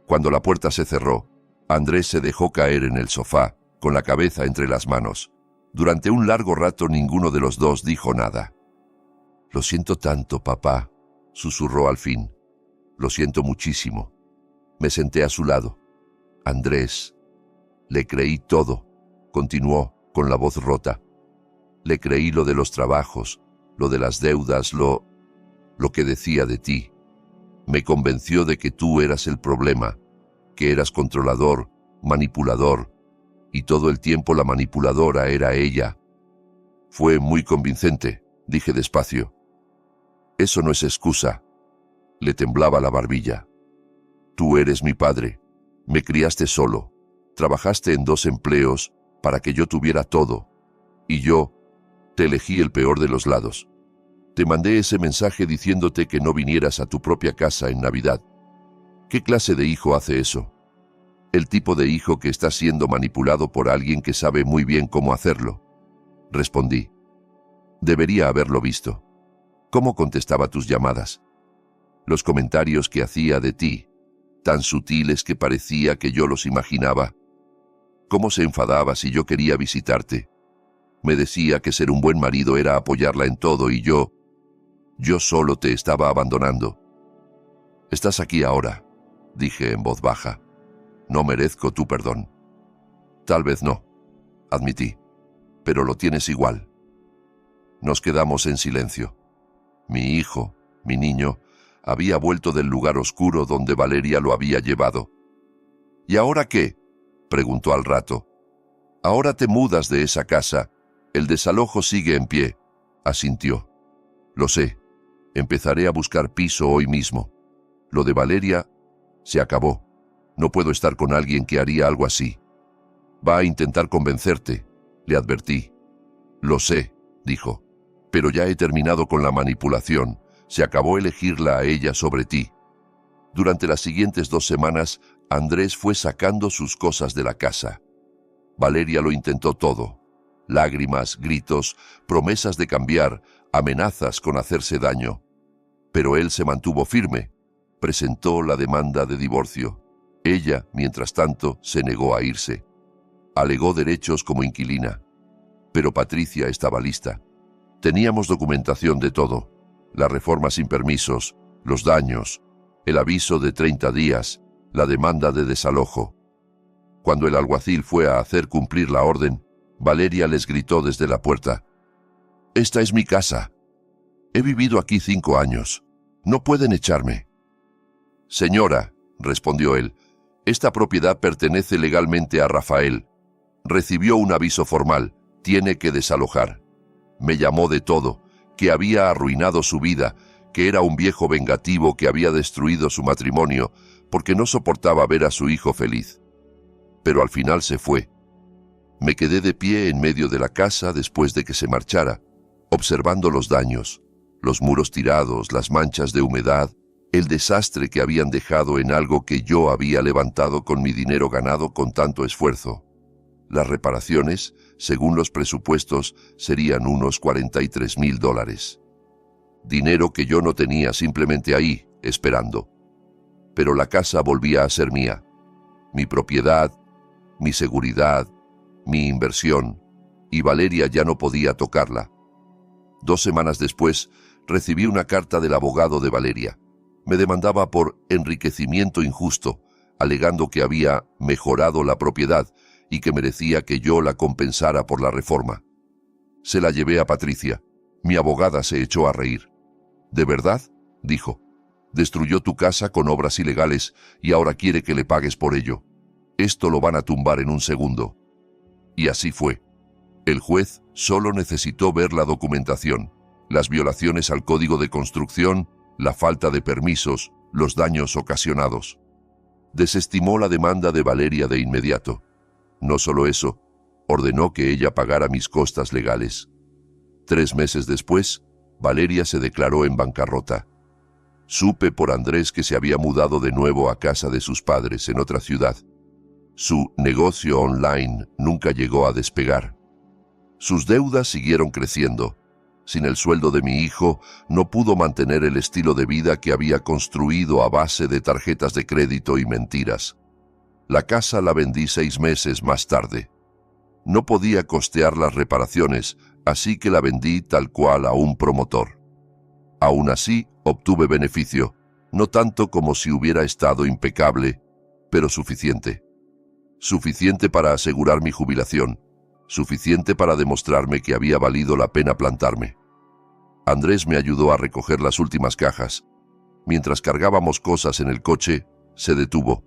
Cuando la puerta se cerró, Andrés se dejó caer en el sofá, con la cabeza entre las manos. Durante un largo rato ninguno de los dos dijo nada. Lo siento tanto, papá, susurró al fin. Lo siento muchísimo. Me senté a su lado. Andrés, le creí todo, continuó, con la voz rota. Le creí lo de los trabajos, lo de las deudas, lo que decía de ti. Me convenció de que tú eras el problema, que eras controlador, manipulador, y todo el tiempo la manipuladora era ella. Fue muy convincente, dije despacio. Eso no es excusa. Le temblaba la barbilla. Tú eres mi padre. Me criaste solo. Trabajaste en 2 empleos para que yo tuviera todo. Y yo te elegí el peor de los lados. Te mandé ese mensaje diciéndote que no vinieras a tu propia casa en Navidad. ¿Qué clase de hijo hace eso? El tipo de hijo que está siendo manipulado por alguien que sabe muy bien cómo hacerlo. Respondí. Debería haberlo visto. ¿Cómo contestaba tus llamadas? Los comentarios que hacía de ti, tan sutiles que parecía que yo los imaginaba. ¿Cómo se enfadaba si yo quería visitarte? Me decía que ser un buen marido era apoyarla en todo y yo solo te estaba abandonando. Estás aquí ahora, dije en voz baja. No merezco tu perdón. Tal vez no, admití, pero lo tienes igual. Nos quedamos en silencio. Mi hijo, mi niño, había vuelto del lugar oscuro donde Valeria lo había llevado. ¿Y ahora qué?, preguntó al rato. Ahora te mudas de esa casa. El desalojo sigue en pie, asintió. Lo sé. Empezaré a buscar piso hoy mismo. Lo de Valeria se acabó. No puedo estar con alguien que haría algo así. Va a intentar convencerte, le advertí. Lo sé, dijo, pero ya he terminado con la manipulación. Se acabó elegirla a ella sobre ti. Durante las siguientes 2 semanas, Andrés fue sacando sus cosas de la casa. Valeria lo intentó todo. Lágrimas, gritos, promesas de cambiar, amenazas con hacerse daño. Pero él se mantuvo firme. Presentó la demanda de divorcio. Ella, mientras tanto, se negó a irse. Alegó derechos como inquilina. Pero Patricia estaba lista. Teníamos documentación de todo. La reforma sin permisos, los daños, el aviso de 30 días, la demanda de desalojo. Cuando el alguacil fue a hacer cumplir la orden, Valeria les gritó desde la puerta. «Esta es mi casa. He vivido aquí 5 años. No pueden echarme». «Señora», respondió él, «esta propiedad pertenece legalmente a Rafael. Recibió un aviso formal. Tiene que desalojar. Me llamó de todo, que había arruinado su vida, que era un viejo vengativo que había destruido su matrimonio porque no soportaba ver a su hijo feliz. Pero al final se fue. Me quedé de pie en medio de la casa después de que se marchara, observando los daños, los muros tirados, las manchas de humedad, el desastre que habían dejado en algo que yo había levantado con mi dinero ganado con tanto esfuerzo. Las reparaciones, según los presupuestos, serían unos $43,000. Dinero que yo no tenía, simplemente ahí, esperando. Pero la casa volvía a ser mía. Mi propiedad, mi seguridad, mi inversión, y Valeria ya no podía tocarla. 2 semanas después, recibí una carta del abogado de Valeria. Me demandaba por enriquecimiento injusto, alegando que había mejorado la propiedad y que merecía que yo la compensara por la reforma. Se la llevé a Patricia. Mi abogada se echó a reír. ¿De verdad?, dijo. Destruyó tu casa con obras ilegales y ahora quiere que le pagues por ello. Esto lo van a tumbar en un segundo. Y así fue. El juez solo necesitó ver la documentación, las violaciones al código de construcción, la falta de permisos, los daños ocasionados. Desestimó la demanda de Valeria de inmediato. No solo eso, ordenó que ella pagara mis costas legales. 3 meses después, Valeria se declaró en bancarrota. Supe por Andrés que se había mudado de nuevo a casa de sus padres en otra ciudad. Su negocio online nunca llegó a despegar. Sus deudas siguieron creciendo. Sin el sueldo de mi hijo, no pudo mantener el estilo de vida que había construido a base de tarjetas de crédito y mentiras. La casa la vendí 6 meses más tarde. No podía costear las reparaciones, así que la vendí tal cual a un promotor. Aún así, obtuve beneficio, no tanto como si hubiera estado impecable, pero suficiente. Suficiente para asegurar mi jubilación, suficiente para demostrarme que había valido la pena plantarme. Andrés me ayudó a recoger las últimas cajas. Mientras cargábamos cosas en el coche, se detuvo.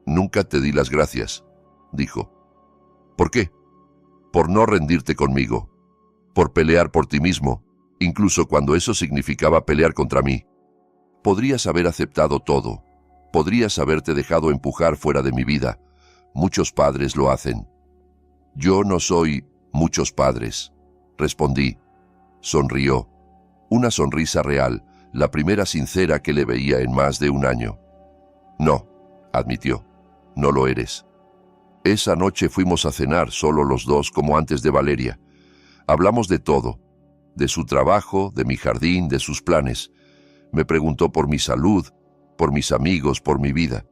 «Nunca te di las gracias», dijo. «¿Por qué?» «Por no rendirte conmigo, por pelear por ti mismo, incluso cuando eso significaba pelear contra mí. Podrías haber aceptado todo, podrías haberte dejado empujar fuera de mi vida. Muchos padres lo hacen». «Yo no soy muchos padres», respondí. Sonrió. Una sonrisa real, la primera sincera que le veía en más de un año. «No», admitió, «no lo eres». Esa noche fuimos a cenar solo los dos como antes de Valeria. Hablamos de todo, de su trabajo, de mi jardín, de sus planes. Me preguntó por mi salud, por mis amigos, por mi vida.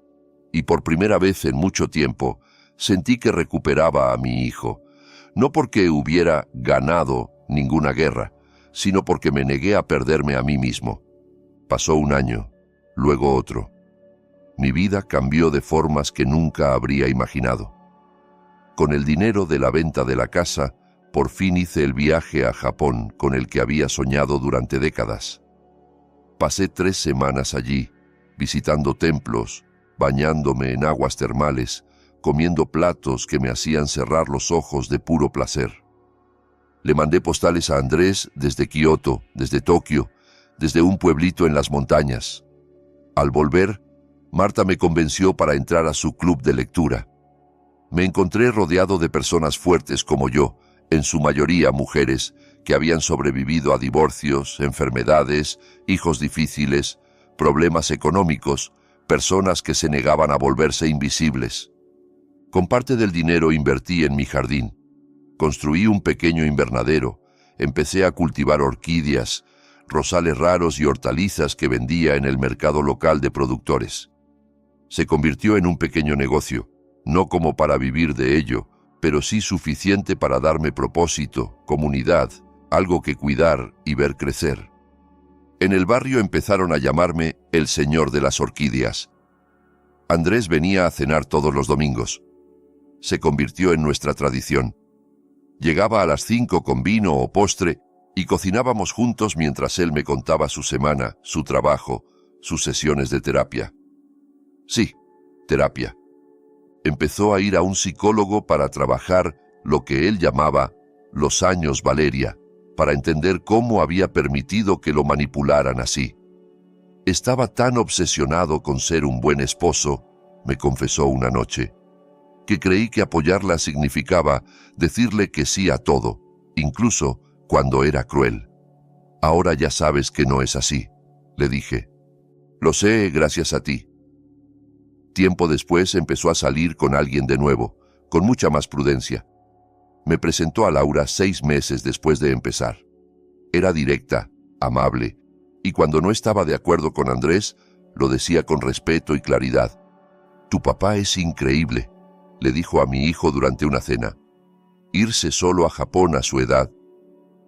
Y por primera vez en mucho tiempo sentí que recuperaba a mi hijo, no porque hubiera ganado ninguna guerra, sino porque me negué a perderme a mí mismo. Pasó un año, luego otro. Mi vida cambió de formas que nunca habría imaginado. Con el dinero de la venta de la casa, por fin hice el viaje a Japón con el que había soñado durante décadas. Pasé 3 semanas allí, visitando templos, bañándome en aguas termales, comiendo platos que me hacían cerrar los ojos de puro placer. Le mandé postales a Andrés desde Kioto, desde Tokio, desde un pueblito en las montañas. Al volver, Marta me convenció para entrar a su club de lectura. Me encontré rodeado de personas fuertes como yo, en su mayoría mujeres, que habían sobrevivido a divorcios, enfermedades, hijos difíciles, problemas económicos, personas que se negaban a volverse invisibles. Con parte del dinero invertí en mi jardín. Construí un pequeño invernadero, empecé a cultivar orquídeas, rosales raros y hortalizas que vendía en el mercado local de productores. Se convirtió en un pequeño negocio, no como para vivir de ello, pero sí suficiente para darme propósito, comunidad, algo que cuidar y ver crecer. En el barrio empezaron a llamarme el Señor de las Orquídeas. Andrés venía a cenar todos los domingos. Se convirtió en nuestra tradición. Llegaba a las 5 con vino o postre y cocinábamos juntos mientras él me contaba su semana, su trabajo, sus sesiones de terapia. Sí, terapia. Empezó a ir a un psicólogo para trabajar lo que él llamaba los años Valeria, para entender cómo había permitido que lo manipularan así. Estaba tan obsesionado con ser un buen esposo, me confesó una noche, que creí que apoyarla significaba decirle que sí a todo, incluso cuando era cruel. Ahora ya sabes que no es así, le dije. Lo sé gracias a ti. Tiempo después empezó a salir con alguien de nuevo, con mucha más prudencia. Me presentó a Laura 6 meses después de empezar. Era directa, amable, y cuando no estaba de acuerdo con Andrés, lo decía con respeto y claridad. «Tu papá es increíble», le dijo a mi hijo durante una cena. «Irse solo a Japón a su edad,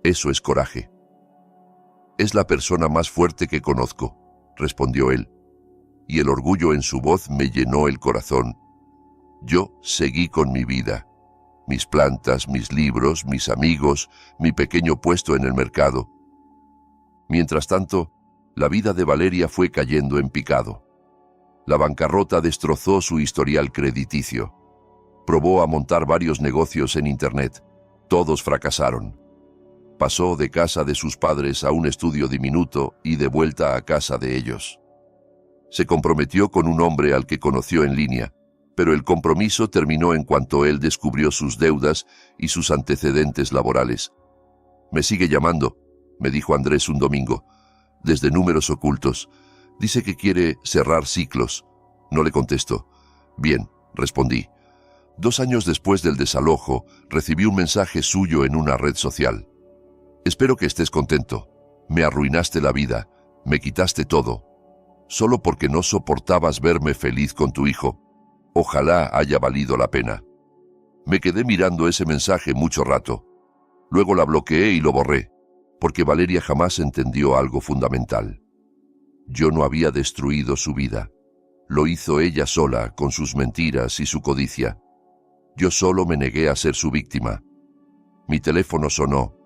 eso es coraje». «Es la persona más fuerte que conozco», respondió él, y el orgullo en su voz me llenó el corazón. Yo seguí con mi vida, mis plantas, mis libros, mis amigos, mi pequeño puesto en el mercado. Mientras tanto, la vida de Valeria fue cayendo en picado. La bancarrota destrozó su historial crediticio. Probó a montar varios negocios en Internet. Todos fracasaron. Pasó de casa de sus padres a un estudio diminuto y de vuelta a casa de ellos. Se comprometió con un hombre al que conoció en línea, pero el compromiso terminó en cuanto él descubrió sus deudas y sus antecedentes laborales. «Me sigue llamando», me dijo Andrés un domingo, desde números ocultos. «Dice que quiere cerrar ciclos». No le contesto. «Bien», respondí. 2 años después del desalojo, recibí un mensaje suyo en una red social. «Espero que estés contento. Me arruinaste la vida, me quitaste todo. Solo porque no soportabas verme feliz con tu hijo. Ojalá haya valido la pena». Me quedé mirando ese mensaje mucho rato. Luego la bloqueé y lo borré, porque Valeria jamás entendió algo fundamental. Yo no había destruido su vida. Lo hizo ella sola, con sus mentiras y su codicia. Yo solo me negué a ser su víctima. Mi teléfono sonó.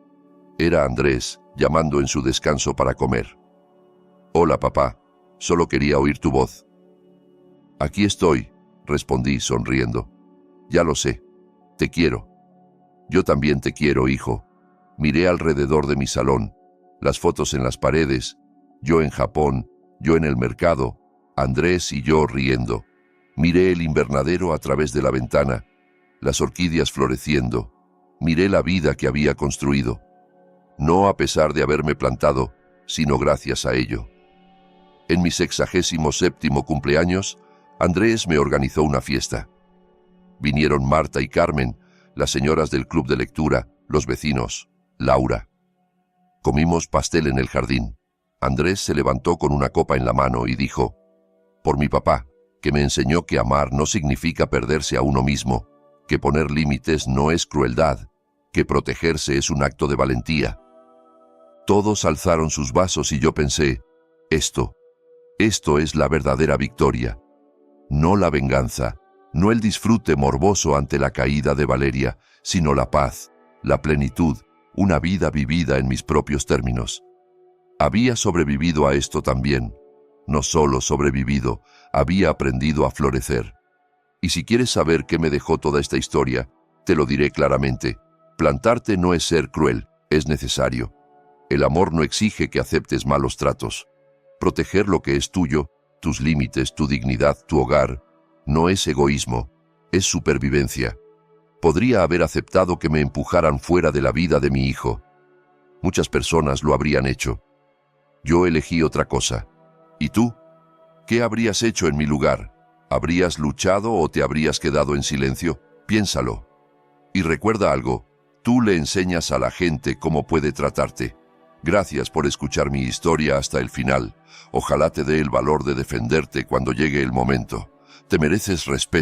Era Andrés, llamando en su descanso para comer. «Hola, papá. Solo quería oír tu voz». «Aquí estoy», respondí sonriendo. «Ya lo sé. Te quiero». «Yo también te quiero, hijo». Miré alrededor de mi salón, las fotos en las paredes, yo en Japón, yo en el mercado, Andrés y yo riendo. Miré el invernadero a través de la ventana, las orquídeas floreciendo. Miré la vida que había construido. No a pesar de haberme plantado, sino gracias a ello. En mi 67º cumpleaños, Andrés me organizó una fiesta. Vinieron Marta y Carmen, las señoras del club de lectura, los vecinos, Laura. Comimos pastel en el jardín. Andrés se levantó con una copa en la mano y dijo: «Por mi papá, que me enseñó que amar no significa perderse a uno mismo, que poner límites no es crueldad, que protegerse es un acto de valentía». Todos alzaron sus vasos y yo pensé, esto es la verdadera victoria. No la venganza, no el disfrute morboso ante la caída de Valeria, sino la paz, la plenitud, una vida vivida en mis propios términos. Había sobrevivido a esto también. No solo sobrevivido, había aprendido a florecer. Y si quieres saber qué me dejó toda esta historia, te lo diré claramente. Plantarte no es ser cruel, es necesario. El amor no exige que aceptes malos tratos. Proteger lo que es tuyo, tus límites, tu dignidad, tu hogar, no es egoísmo, es supervivencia. Podría haber aceptado que me empujaran fuera de la vida de mi hijo. Muchas personas lo habrían hecho. Yo elegí otra cosa. ¿Y tú? ¿Qué habrías hecho en mi lugar? ¿Habrías luchado o te habrías quedado en silencio? Piénsalo. Y recuerda algo, tú le enseñas a la gente cómo puede tratarte. Gracias por escuchar mi historia hasta el final. Ojalá te dé el valor de defenderte cuando llegue el momento. Te mereces respeto.